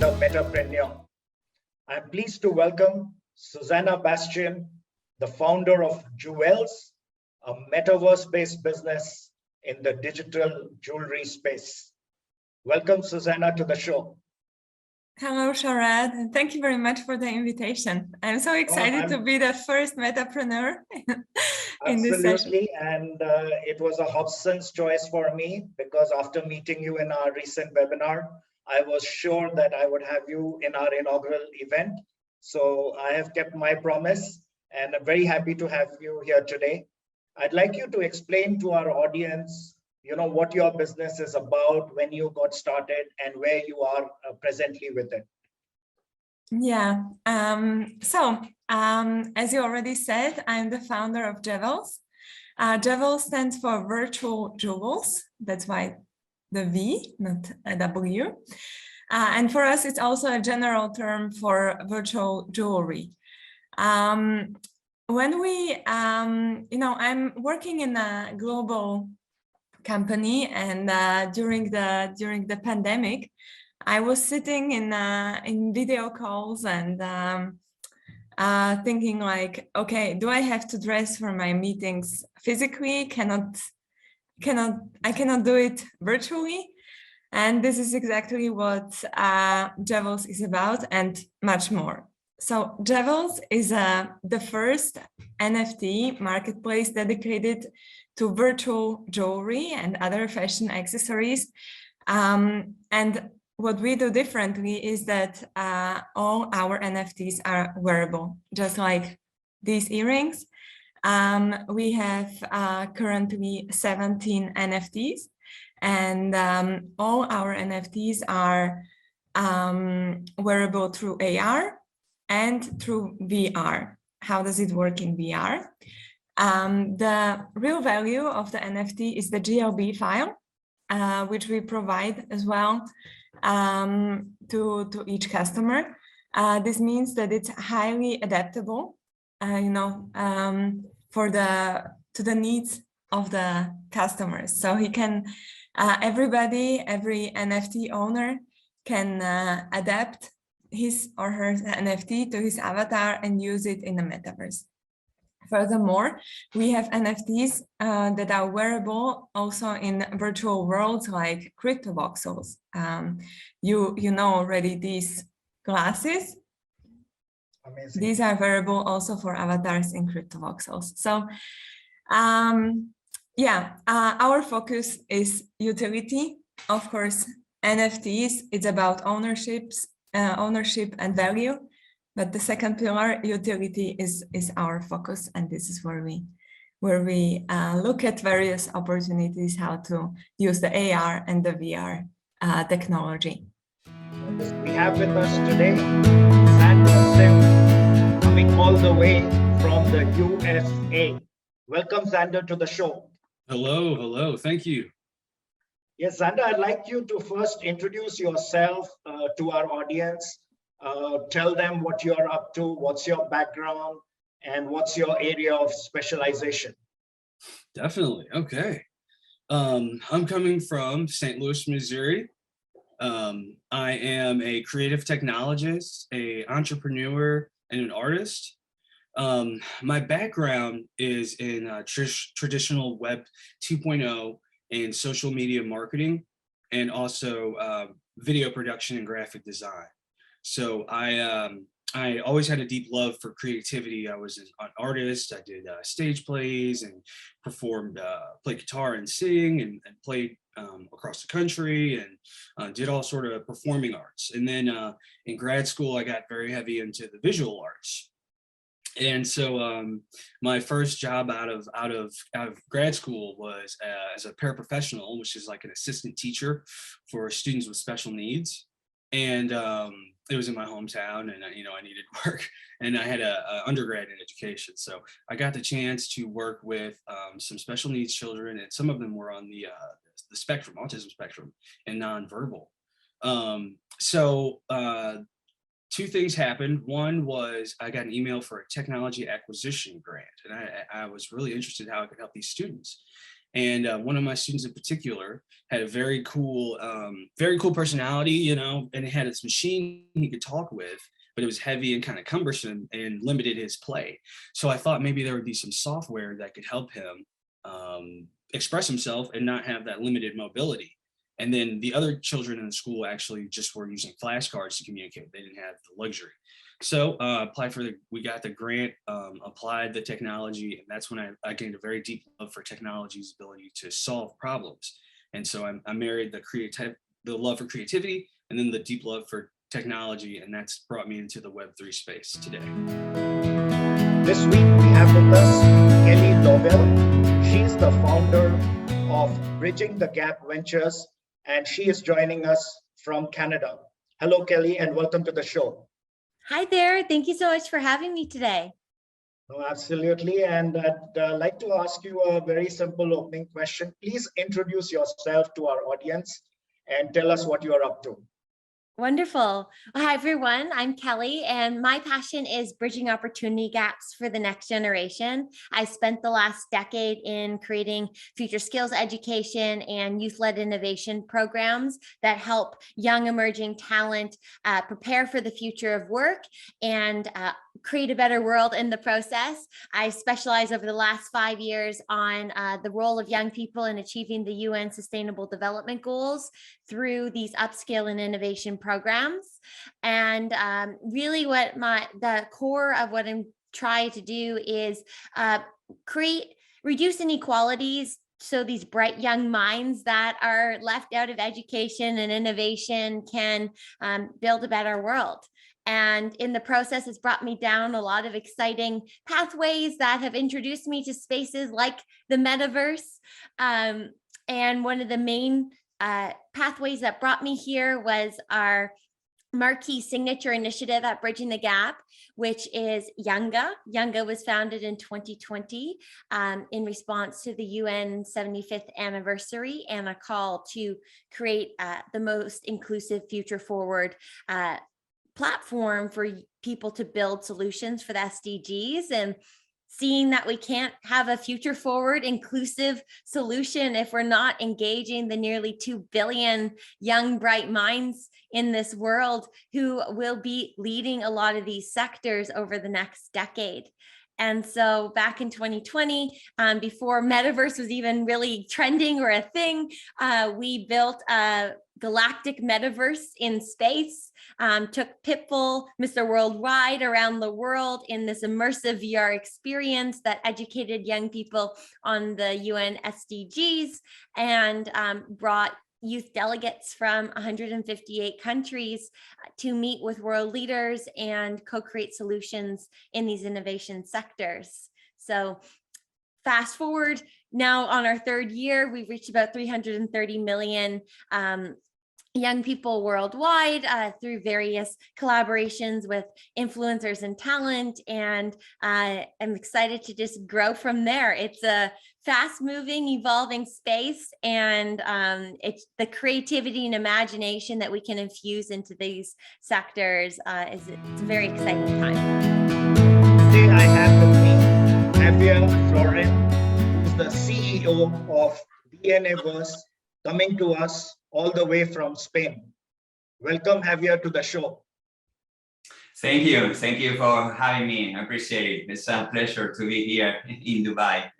the Metapreneur. I'm pleased to welcome Susanna Bastian, the founder of Jewels, a metaverse-based business in the digital jewelry space. Welcome, Susanna, to the show. Hello, Sharad, and thank you very much for the invitation. I'm so excited to be the first Metapreneur in this session. Absolutely, and it was a Hobson's choice for me because after meeting you in our recent webinar, I was sure that I would have you in our inaugural event. So I have kept my promise and I'm very happy to have you here today. I'd like you to explain to our audience, what your business is about, when you got started and where you are presently with it. Yeah, as you already said, I'm the founder of Jewels. Jewels stands for virtual jewels. That's why the V, not a W. And for us, it's also a general term for virtual jewelry. When we, I'm working in a global company, and during the pandemic, I was sitting in video calls and thinking like, okay, do I have to dress for my meetings physically? I cannot do it virtually. And this is exactly what Jewels is about and much more. So Jewels is the first NFT marketplace dedicated to virtual jewelry and other fashion accessories. And what we do differently is that all our NFTs are wearable, just like these earrings. We have currently 17 NFTs, and all our NFTs are wearable through AR and through VR. How does it work in VR? The real value of the NFT is the GLB file, which we provide as well to each customer. This means that it's highly adaptable, to the needs of the customers. So he can, every NFT owner can adapt his or her NFT to his avatar and use it in the metaverse. Furthermore, we have NFTs that are wearable also in virtual worlds like crypto voxels. You know already these glasses. Amazing. These are wearable also for avatars in crypto voxels. So our focus is utility. Of course, NFTs, it's about ownership and value. But the second pillar, utility, is our focus, and this is where we look at various opportunities how to use the AR and the VR technology. We have with us today Xander coming all the way from the USA. Welcome, Xander, to the show. Hello. Thank you. Yes, Xander, I'd like you to first introduce yourself to our audience. Tell them what you're up to, what's your background, and what's your area of specialization. Definitely. Okay. I'm coming from St. Louis, Missouri. I am a creative technologist, an entrepreneur, and an artist. My background is in traditional Web 2.0 and social media marketing, and also video production and graphic design. So I always had a deep love for creativity. I was an artist. I did stage plays and played guitar and sing and played across the country and did all sort of performing arts. And then in grad school, I got very heavy into the visual arts. And so my first job out of grad school was as a paraprofessional, which is like an assistant teacher for students with special needs. And it was in my hometown, and I needed work, and I had a undergrad in education. So I got the chance to work with some special needs children, and some of them were on the spectrum, autism spectrum, and nonverbal. Two things happened. One was I got an email for a technology acquisition grant, and I was really interested in how I could help these students. And one of my students in particular had a very cool personality, you know, and it had its machine he could talk with, but it was heavy and kind of cumbersome and limited his play. So I thought maybe there would be some software that could help him express himself and not have that limited mobility. And then the other children in the school actually just were using flashcards to communicate. They didn't have the luxury. So we got the grant, applied the technology, and that's when I gained a very deep love for technology's ability to solve problems. And so I married the love for creativity and then the deep love for technology, and that's brought me into the Web3 space today. This week we have with us Kelly Lovell. She's the founder of Bridging the Gap Ventures, and she is joining us from Canada. Hello, Kelly, and welcome to the show. Hi there. Thank you so much for having me today. Oh, absolutely. And I'd like to ask you a very simple opening question. Please introduce yourself to our audience and tell us what you are up to. Wonderful. Hi, everyone. I'm Kelly, and my passion is bridging opportunity gaps for the next generation. I spent the last decade in creating future skills education and youth-led innovation programs that help young emerging talent prepare for the future of work and create a better world in the process. I specialize over the last 5 years on the role of young people in achieving the UN Sustainable Development Goals through these upskill and innovation programs. And really the core of what I'm trying to do is reduce inequalities so these bright young minds that are left out of education and innovation can build a better world. And in the process, it's brought me down a lot of exciting pathways that have introduced me to spaces like the metaverse. And one of the main pathways that brought me here was our marquee signature initiative at Bridging the Gap, which is Younga. Younga was founded in 2020 in response to the UN 75th anniversary and a call to create the most inclusive, future forward platform for people to build solutions for the SDGs, and seeing that we can't have a future forward inclusive solution if we're not engaging the nearly 2 billion young bright minds in this world who will be leading a lot of these sectors over the next decade. And so back in 2020, before metaverse was even really trending or a thing, we built a galactic metaverse in space, took Pitbull, Mr. Worldwide around the world in this immersive VR experience that educated young people on the UN SDGs and brought youth delegates from 158 countries to meet with world leaders and co-create solutions in these innovation sectors. So fast forward, now on our 3rd year, we've reached about 330 million young people worldwide through various collaborations with influencers and talent. And I'm excited to just grow from there. It's a fast-moving, evolving space, and it's the creativity and imagination that we can infuse into these sectors. It's a very exciting time. Today I have with me Javier, who's the CEO of DNAverse, coming to us all the way from Spain. Welcome, Javier, to the show. Thank you. Thank you for having me. I appreciate it. It's a pleasure to be here in Dubai.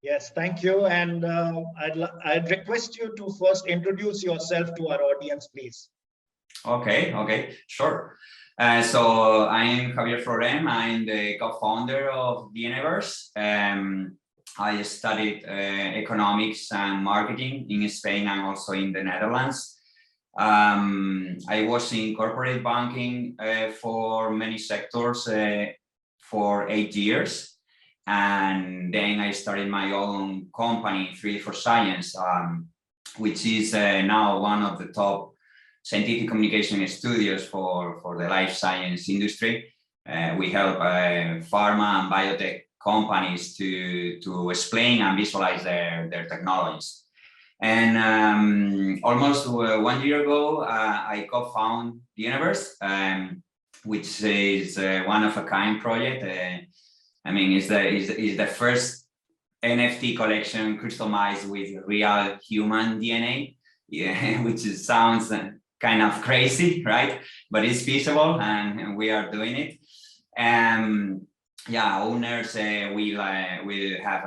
Yes, thank you. And I'd request you to first introduce yourself to our audience, please. Okay, sure. So I am Javier Florem. I'm the co-founder of DNAverse. I studied economics and marketing in Spain and also in the Netherlands. I was in corporate banking for many sectors for 8 years. And then I started my own company, 3 for Science, which is now one of the top scientific communication studios for the life science industry. We help pharma and biotech companies to explain and visualize their technologies. And almost 1 year ago, I co-founded DNAverse, which is one of a kind project. I mean, it's the first NFT collection customized with real human DNA, yeah, which sounds kind of crazy, right? But it's feasible, and we are doing it. Yeah, owners will have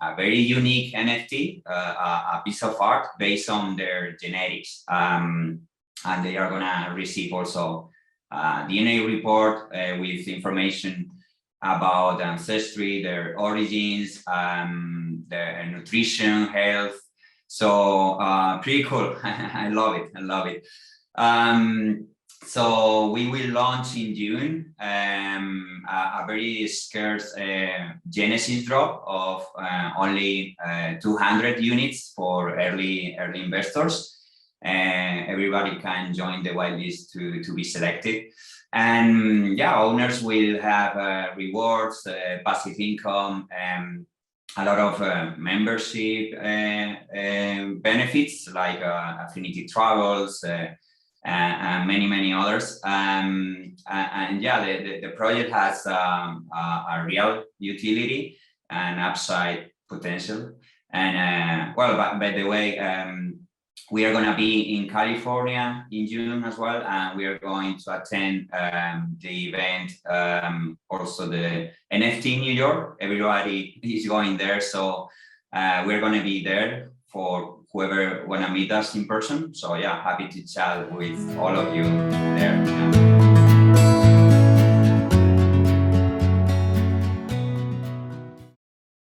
a very unique NFT, a piece of art based on their genetics, and they are gonna receive also a DNA report with information about ancestry, their origins, their nutrition, health. So pretty cool. I love it. I love it. So we will launch in June a very scarce Genesis drop of only 200 units for early investors. Everybody can join the whitelist to be selected. And yeah, owners will have rewards, passive income, a lot of membership benefits like affinity travels, and many others. And yeah, the project has a real utility and upside potential. And well, by the way, we are going to be in California in June as well, and we are going to attend the event, also the NFT New York. Everybody is going there, so we're going to be there for whoever want to meet us in person. So yeah, happy to chat with all of you there. Yeah.